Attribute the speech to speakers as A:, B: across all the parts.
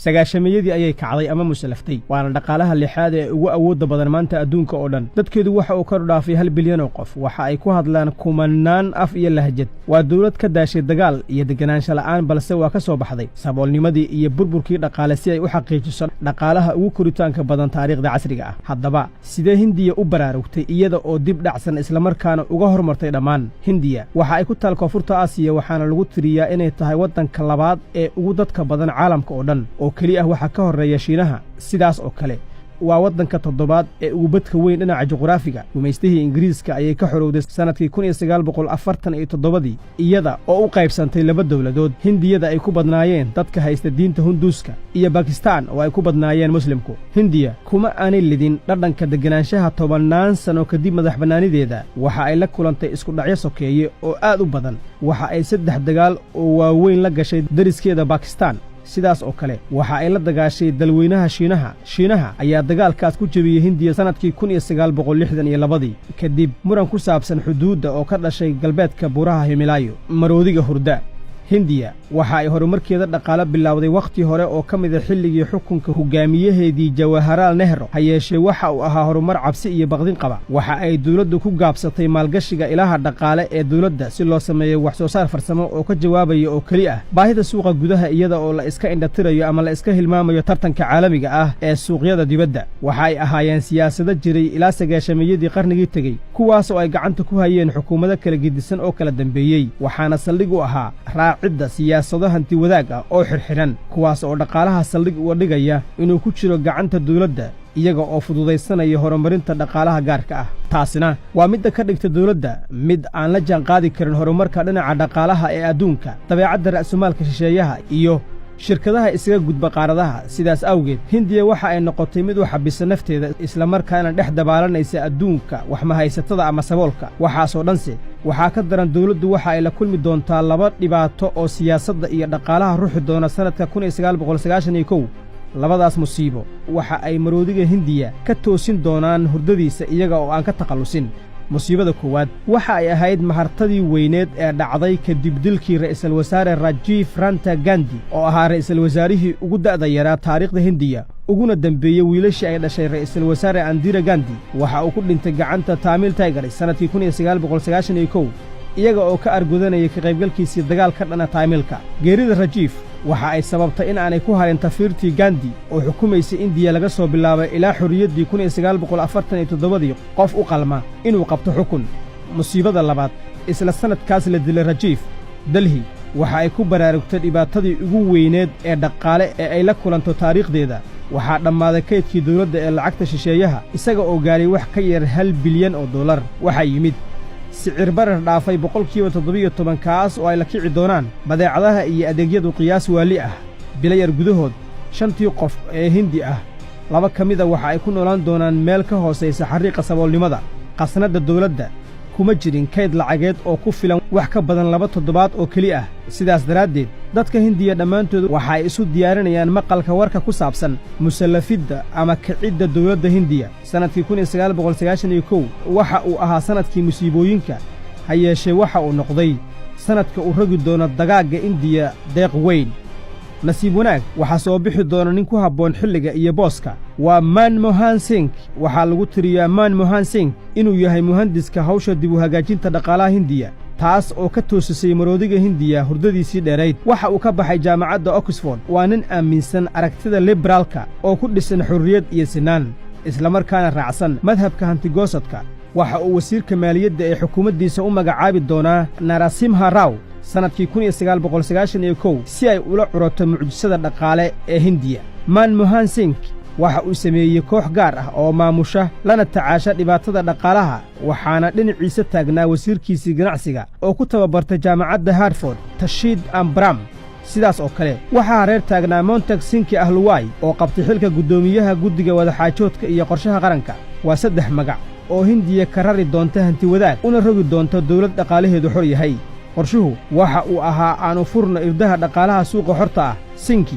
A: sagaashameeyadii ayay kacday ama musallaftay waana dhaqaalaha lixaad ee ugu awoodda badan maanta adduunka oo dhan dadkeedu waxa uu kor dhaafay 1 bilyan oo qof waxa ay ku hadlaan kumanaan af iyo lahjad waa dawlad ka daashay dagaal iyo deganaansho la'aan balse waa ka soo baxday saboolnimadii iyo burburkii dhaqaale si ay u xaqiijiso dhaqaalaha ugu koritaanka badan taariikhda casriga ah haddaba sidee hindiya u baraarugtay iyada oo dib dhacsan isla markaana uga hormartay dhammaan hindiya waxa ay ku taal koonfurta aasiya waxaana lagu tiriyaa inay tahay waddanka labaad ee ugu dadka badan caalamka oo dhan oo keli ah waxa ka horreeya shiinaha sidaas oo kale waa waddanka toddobaad ee ugu badka weyn dhinaca juqraafiga gumaystihii ingiriiska ayay ka xorowday sanadkii 1947 iyada oo u qaybsantay laba dawladood hindiyada ay ku badnaayeen dadka haysta diinta hunduuska iyo bakistaan oo ay ku badnaayeen muslimku hindiya kuma aanay lidin dhadhanka deganaanshaha 10 sano kadib madaxbannaanideeda waxa ay la kulantay isku dhacyo sokeeye oo aad u badan waxa ay 3 dagaal oo waaweyn la gashay dariskeeda bakistaan sidaas oo kale waxa ay la dagaashay dalweynaha shiinaha ayaa dagaalkaas ku jabiyey hindiya sanadkii 1962 kadib muran ku saabsan xuduudda oo ka dhashay galbeedka buuraha Himalaya maroodiga hurda hindiya waxa ay horumarkeeda dhaqaale bilowday waqti hore oo ka mid ah xilligii xukunka hogaamiyaheedii Jawaharlal Nehru hayeeshee waxa uu ahaa horumar cabsi iyo baqdin qaba waxa ay dawladdu ku gaabsatay maalgashiga ilaha dhaqaale ee dawladda si loo sameeyo wax soo saar farsamo oo ka jawaabaya oo kali ah baahida suuqa gudaha iyada oo la iska indhatirayo ama la iska hilmaamayo tartanka caalamiga ah ee suuqyada dibadda waxa ay ahaayeen siyaasado jiray ilaa sagaashameeyadii qarnigii tegey kuwaas oo ay gacanta ku hayeen xukuumado kala gedisan oo kala dambeeyey waxaana saldhig u ahaa cidda siyaasado hanti wadaag ah oo xirxiran kuwaas oo dhaqaalaha saldhig uga dhigaya inuu ku jiro gacanta dawladda iyaga oo fududaysanaya horumarinta dhaqaalaha gaarka ah taasina waa midda ka dhigta dawladda mid aan la jaanqaadi karin horumarka dhinaca dhaqaalaha ee adduunka dabeecadda ra'sumaalka shisheeyaha iyo shirkadaha isaga gudba qaaradaha sidaas awgeed hindiya waxa ay noqotay mid u xabisa nafteeda isla markaana dhex dabaalanaysa adduunka wax ma haysatada ama saboolka waxaasoo dhanse waxaa ka daran dawladdu waxa ay la kulmi doontaa laba dhibaato oo siyaasadda iyo dhaqaalaha ruuxi doona sanadka 1991 labadaas musiibo waxa ay maroodiga hindiya ka toosin doonaan hurdadiisa iyaga oo aan ka takhallusin musiibada koowaad waxa ay ahayd mahartadii weyneed ee dhacday kadib dilkii ra'iisul wasaare Rajiv Ranta Gandhi oo ahaa ra'iisul wasaarihii ugu da'da yaraa taariikhda hindiya uguna dambeeyey wiilashii ay dhashay ra'iisul wasaare Indira Gandhi waxa uu ku dhintay gacanta Tamil Tigers sanadkii 1991 iyaga oo ka argudanayay ka qaybgalkiisii dagaalka dhana Tamilka geerida Rajiv waxa ay sababtay in aanay ku harin tafiirtii Gandhi oo xukumaysay Indiya laga soo bilaabay ilaa xorriyaddii 1947 qof u qalma inuu qabto xukun musiibada labaad isla sanadkaas la dilay Rajiv Delhi waxa ay ku baraarugtay dhibaatadii ugu weyneed ee dhaqaale ee ay la kulanto taariikhdeeda waxaa dhammaaday kaydkii dawladda ee lacagta shisheeyaha isaga oo gaaray wax ka yar $1 bilyan waxaa yimid sicir barar dhaafay 17% kaas oo ay la kici doonaan badeecadaha iyo adeegyadu qiyaas waali ah bilayar gudahood 5 qof ee hindi ah laba ka mid ah waxa ay ku noolaan doonaan meel ka hooseysa xariiqa saboolnimada qasnada dawladda kuma jirin kayd lacageed oo ku filan wax ka badan 2 toddobaad oo keli ah sidaas daraaddeed dadka hindiya dhammaantood waxa ay isu diyaarinayaan maqalka warka ku saabsan musallafidda ama kicidda dawladda hindiya sanadkii 1991 waxa uu ahaa sanadkii musiibooyinka hayeeshee waxa uu noqday sanadka uu ragi doono dagaagga indiya deeq weyn nasiib wanaag waxaa soo bixi doona nin ku habboon xilliga iyo booska waa Manmohan Singh waxaa lagu tiriyaa Manmohan Singh inuu yahay muhandiska hawsha dib u hagaajinta dhaqaalaha hindiya taas oo ka toosisay maroodiga hindiya hurdadiisii dheerayd waxa uu ka baxay jaamacadda Oxford waa nin aaminsan aragtida liberaalka oo ku dhisan xorriyad iyo sinaan isla markaana raacsan madhabka hantigoosadka waxa uu wasiirka maaliyadda ee xukuumaddiisa u magacaabi doonaa Narasimha Rao sanadkii 1991 si ay ula curato mucjisada dhaqaale ee hindiya Manmohan Singh waxa uu sameeyey koox gaar ah oo maamusha lana tacaasha dhibaatada dhaqaalaha waxaana dhinaciisa taagnaa wasiirkiisii ganacsiga oo ku tababartay jaamacadda Hartford Tashiid Ambram sidaas oo kale waxaa reer taagnaa Montag Singh Ahluwaay oo qabtay xilka guddoomiyaha guddiga wadaxaajoodka iyo qorshaha qaranka waa 3 magac oo hindiya ka rari doonta hanti wadaag una rogi doonta dawlad dhaqaalaheedu xor yahay qorshuhu waxa uu ahaa aanu furno irdaha dhaqaalaha suuqa xorta ah Singh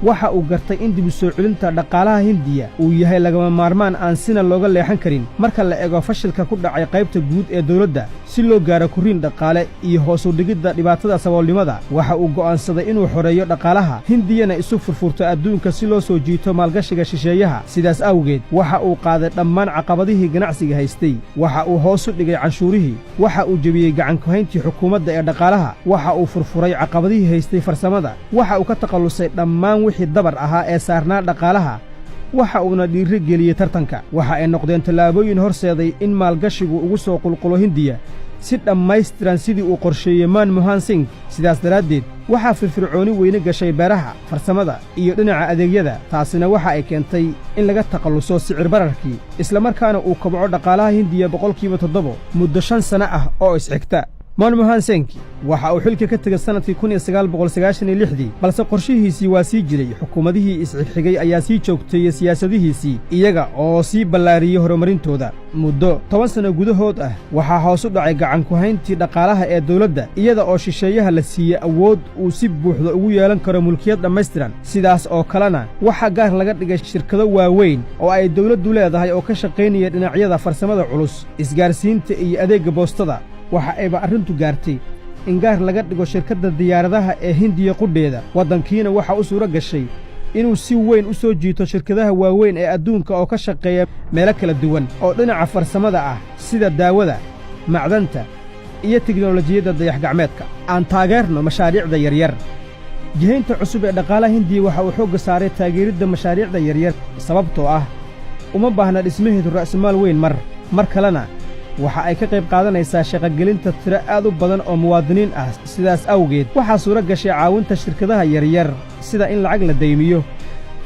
A: waxa uu gartay in dib u soo celinta dhaqaalaha hindiya uu yahay lagama maarmaan aan sina looga leexan karin marka la eego fashilka ku dhacay qaybta guud ee dawladda si loo gaaro korriin dhaqaale iyo hoos u dhigidda dhibaatada saboolnimada. waxa uu go'aansaday inuu xoreeyo dhaqaalaha hindiyana isu furfurto adduunka si loo soo jiito maalgashiga shisheeyaha. sidaas awgeed waxa uu qaaday dhammaan caqabadihii ganacsiga haystay, waxa uu hoos u dhigay canshuurihii, waxa uu jebiyey gacankuhayntii xukuumadda ee dhaqaalaha, waxa uu furfuray caqabadihii haystay farsamada, waxa uu ka takhallusay dhammaan wixii dabar ahaa ee saarnaa dhaqaalaha, waxa uuna dhiiri geliyey tartanka. waxa ay noqdeen tallaabooyin horseeday in maalgashigu ugu soo qulqulo hindiya si dhammaystiran sidii uu qorsheeyey manmohan singh. sidaas daraaddeed waxaa firfircooni weyne gashay beeraha, farsamada iyo dhinaca adeegyada. taasina waxa ay keentay in laga takhalluso sicir bararkii, isla markaana uu kobco dhaqaalaha hindiya 7% muddo 5 sano ah oo isxigta. manmohan singh waxa uu xilka ka tegay sannadkii 1996, balse qorshihiisii waa sii jiray. xukuumadihii isxigxigay ayaa sii joogteeyey siyaasadihiisii, iyaga oo sii ballaariyey horumarintooda. muddo 10 sano gudahood ah waxaa hoos u dhacay gacankuhayntii dhaqaalaha ee dawladda, iyada oo shisheeyaha la siiyey awood uu si buuxda ugu yeelan karo mulkiyad dhammaystiran. sidaas oo kalena waxaa gaar laga dhigay shirkado waaweyn oo ay dawladdu leedahay oo ka shaqaynaya dhinacyada farsamada culus, isgaarsiinta iyo adeegga boostada. waxa ayba arrintu gaartay in gaar laga dhigo shirkadda diyaaradaha ee hindiya qudheeda. waddankiina waxa u suuro gashay inuu si weyn u soo jiito shirkadaha waaweyn ee adduunka oo ka shaqeeya meelo kala duwan oo dhinaca farsamada ah, sida daawada, macdanta iyo tiknolojiyadda dayax-gacmeedka. aan taageerno mashaariicda yaryar. jihaynta cusub ee dhaqaalaha hindiya waxa uu xoogga saaray taageeridda mashaariicda yaryar, sababtoo ah uma baahna dhismaheedu ra'simaal weyn mar kalena waxa ay ka qayb qaadanaysaa shaqogelinta tiro aad u badan oo muwaadiniin ah. sidaas awgeed waxaa suuro gashay caawinta shirkadaha yaryar, sida in lacag la daymiyo,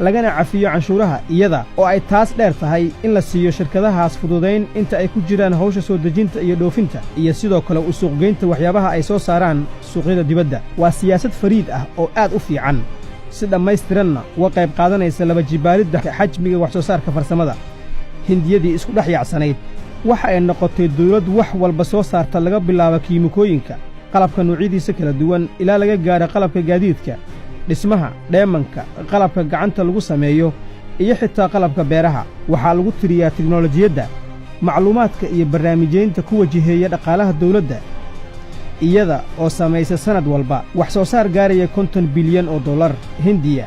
A: lagana cafiyo canshuuraha, iyada oo ay taas dheer tahay in la siiyo shirkadahaas fududayn inta ay ku jiraan hawsha soo dejinta iyo dhoofinta, iyo sidoo kale u suuqgeynta waxyaabaha ay soo saaraan suuqyada dibadda. waa siyaasad fariid ah oo aad u fiican, si dhammaystiranna uga qayb qaadanaysa laba jibaaridda xajmiga wax soo saarka farsamada. hindiyadii isku dhex yaacsanayd waxa ay noqotay dawlad wax walba soo saarta, laga bilaabo kiimikooyinka, qalabka noocyadiisa kala duwan, ilaa laga gaadho qalabka gaadiidka, dhismaha, dheemanka, qalabka gacanta lagu sameeyo iyo xitaa qalabka beeraha. waxaa lagu tiriyaa tiknolojiyadda, macluumaadka iyo barnaamijyaynta ku wajaheeya dhaqaalaha dawladda, iyada oo samaysa sannad walba wax soo saar gaaraya $50 bilyan. hindiya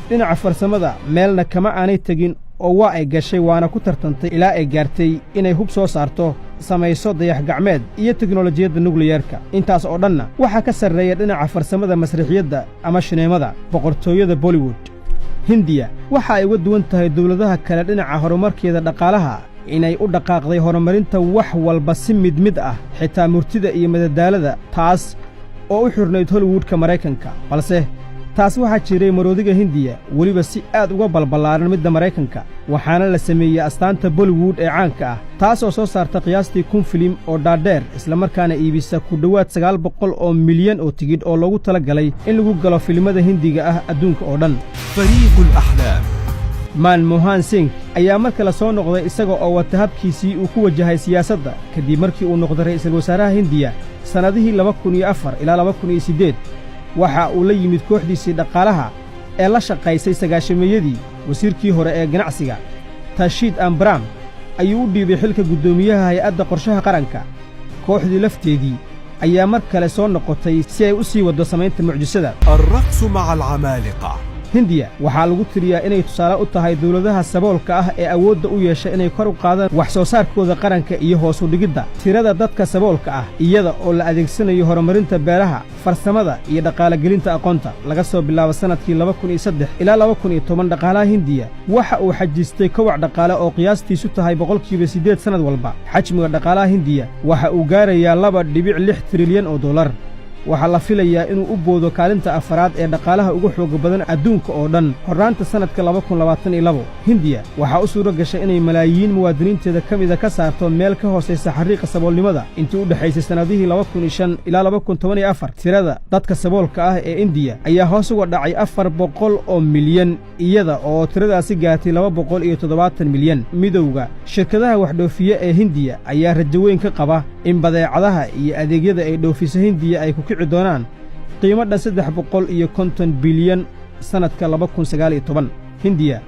A: dhinaca farsamada meelna kama aanay tegin oo waa ay gashay, waana ku tartantay ilaa ay gaartay inay hub soo saarto, samayso dayax-gacmeed iyo tiknolojiyadda nukliyarka. intaas oo dhanna waxaa ka sarreeya dhinaca farsamada masraxiyadda ama shineemada, boqortooyada bollywood. hindiya waxa ay uga duwan tahay dawladaha kale dhinaca horumarkeeda dhaqaalaha inay u dhaqaaqday horumarinta wax walba si mid ah, xitaa murtida iyo madadaalada, taas oo u xurnayd hollywoodka Maraykanka. balse taas waxaa jiray maroodiga hindiya weliba si aad uga balballaaran midda Maraykanka, waxaana la sameeyey astaanta bollywood ee caanka ah, taas oo soo saarta qiyaastii 1,000 filim oo dhaadheer, isla markaana iibisa ku dhowaad 900 milyan oo tigidh oo loogu talagalay in lagu galo filimada hindiga ah adduunka oo dhan.
B: fariiqul axlaam.
A: manmohan singh ayaa mar kale soo noqday isaga oo wata habkiisii uu ku wajahay siyaasadda kadib markii uu noqday ra'iisul wasaaraha hindiya sannadihii 2004 ilaa 2008. waxa uu la yimid kooxdiisii dhaqaalaha ee la shaqaysay sagaashameeyadii. wasiirkii hore ee ganacsiga tashiid ambram ayuu u dhiibay xilka guddoomiyaha hay-adda qorshaha qaranka. kooxdii lafteedii ayaa mar kale soo noqotay si ay u sii waddo samaynta mucjisada.
B: alraqsu maca alcamaaliqa.
A: hindiya waxaa lagu tiriyaa inay tusaale u tahay dawladaha saboolka ah ee awoodda u yeesha inay kor u qaadaan wax soo saarkooda qaranka iyo hoos u dhigidda tirada dadka saboolka ah, iyada oo la adeegsanayo horumarinta beeraha, farsamada iyo dhaqaalagelinta aqoonta. laga soo bilaabo sannadkii 2003 ilaa 2010 dhaqaalaha hindiya waxa uu xajistay kowac dhaqaale oo qiyaastiisu tahay 8% sannad walba. xajmiga dhaqaalaha hindiya waxa uu gaarayaa $2.6 trilyan. waxaa la filayaa inuu u boodo kaalinta afaraad ee dhaqaalaha ugu xooga badan adduunka oo dhan horraanta sannadka 2022. hindiya waxaa u suuro gashay inay malaayiin muwaadiniinteeda ka mida ka saarto meel ka hoosaysa xariiqa saboolnimada intii u dhexaysay sannadihii 2005 ilaa 2014. tirada dadka saboolka ah ee indiya ayaa hoos uga dhacay 400 milyan, iyada oo tiradaasi gaartay 270 milyan. midowga shirkadaha waxdhoofiye ee hindiya ayaa rajo weyn ka qaba in badeecadaha iyo adeegyada ay dhoofiso hindiya ay ku kici doonaan qiimo dhan $350 bilyan sannadka 2019 hindiya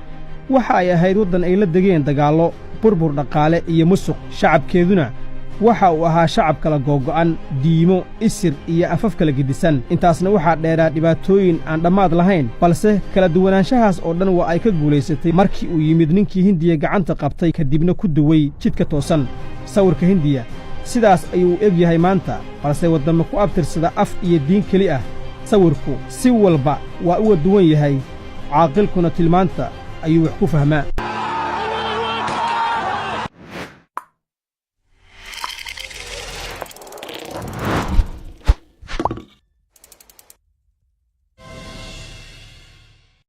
A: waxa ay ahayd waddan ay la degeen dagaallo burbur dhaqaale iyo musuq shacabkeeduna waxa uu ahaa shacab kala googo'an diimo isir iyo afaf kala gedisan intaasna waxaa dheeraa dhibaatooyin aan dhammaad lahayn balse kala duwanaanshahaas oo dhan waa ay ka guulaysatay markii uu yimid ninkii hindiya gacanta qabtay kadibna ku duway jidka toosan sawirka hindiya sidaas ayuu u eg yahay maanta balse waddamma ku abtirsada af iyo diin keli ah sawirku si walba waa uga duwan yahay caaqilkuna tilmaanta ayuu wax ku fahmaa